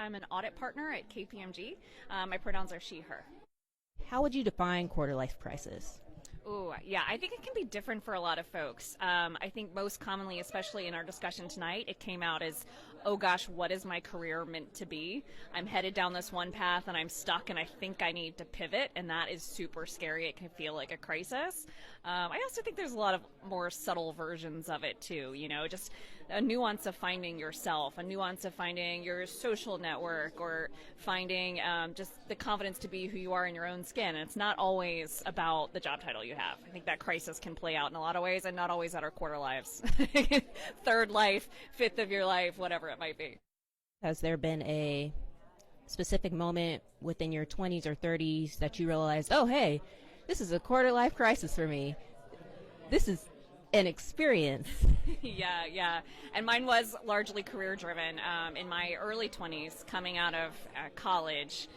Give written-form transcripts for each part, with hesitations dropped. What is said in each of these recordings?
I'm an audit partner at KPMG. My pronouns are she, her. How would you define quarter life crisis? Ooh, yeah, I think it can be different for a lot of folks. I think most commonly, especially in our discussion tonight, it came out as, oh gosh, what is my career meant to be? I'm headed down this one path and I'm stuck and I think I need to pivot, and that is super scary. It can feel like a crisis. I also think there's a lot of more subtle versions of it too, just a nuance of finding yourself, a nuance of finding your social network, or finding just the confidence to be who you are in your own skin. And it's not always about the job title you have. I think that crisis can play out in a lot of ways, and not always at our quarter lives. Third life, fifth of your life, whatever it might be. Has there been a specific moment within your 20s or 30s that you realized, oh, hey, this is a quarter life crisis for me? This is an experience. Yeah. And mine was largely career driven. In my early 20s, coming out of college,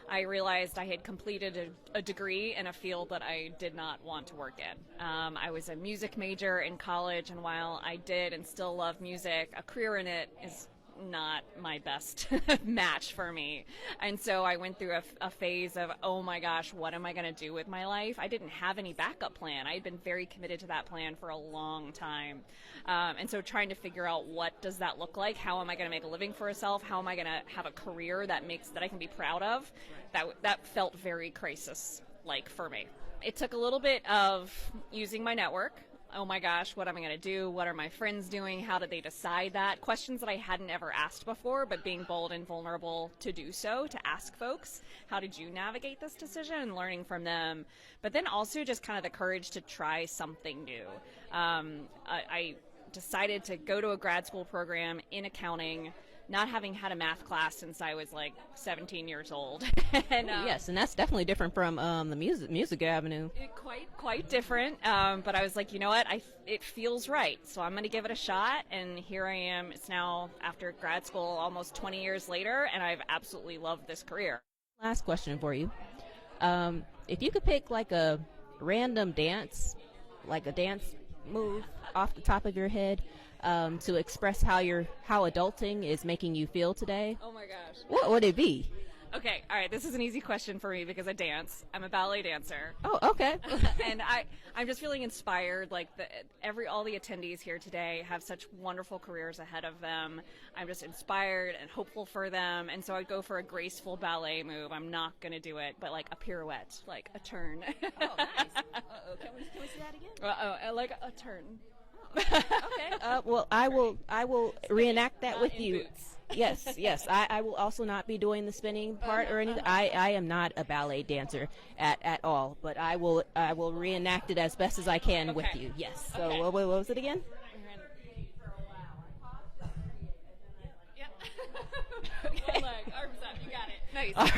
I realized I had completed a degree in a field that I did not want to work in. I was a music major in college, and while I did and still love music, a career in it is not my best match for me. And so I went through a phase of, oh my gosh, what am I going to do with my life? I didn't have any backup plan. I had been very committed to that plan for a long time. And so trying to figure out, what does that look like? How am I going to make a living for myself? How am I going to have a career that I can be proud of? That felt very crisis-like for me. It took a little bit of using my network. Oh my gosh, what am I going to do? What are my friends doing? How did they decide that? Questions that I hadn't ever asked before, but being bold and vulnerable to do so, to ask folks, how did you navigate this decision, and learning from them. But then also just kind of the courage to try something new. I decided to go to a grad school program in accounting, not having had a math class since I was like 17 years old. And, yes, and that's definitely different from the music avenue. Quite different, but I was like, you know what, it feels right, so I'm going to give it a shot, and here I am. It's now, after grad school, almost 20 years later, and I've absolutely loved this career. Last question for you. If you could pick like a random dance, like a dance move off the top of your head, to express how adulting is making you feel today, oh my gosh, what would it be? Okay, all right, this is an easy question for me because I dance. I'm a ballet dancer. Oh, okay. And I'm just feeling inspired. Like all the attendees here today have such wonderful careers ahead of them. I'm just inspired and hopeful for them. And so I'd go for a graceful ballet move. I'm not going to do it, but like a pirouette, like a turn. Oh, nice. Can we see that again? Like a turn. Okay. Well, I will reenact that with you. Boots. Yes. I will also not be doing the spinning part or anything. I am not a ballet dancer at all, but I will reenact it as best as I can with you. Yes. So Okay. what was it again? Yeah. One leg, arms up. You got it. Nice. All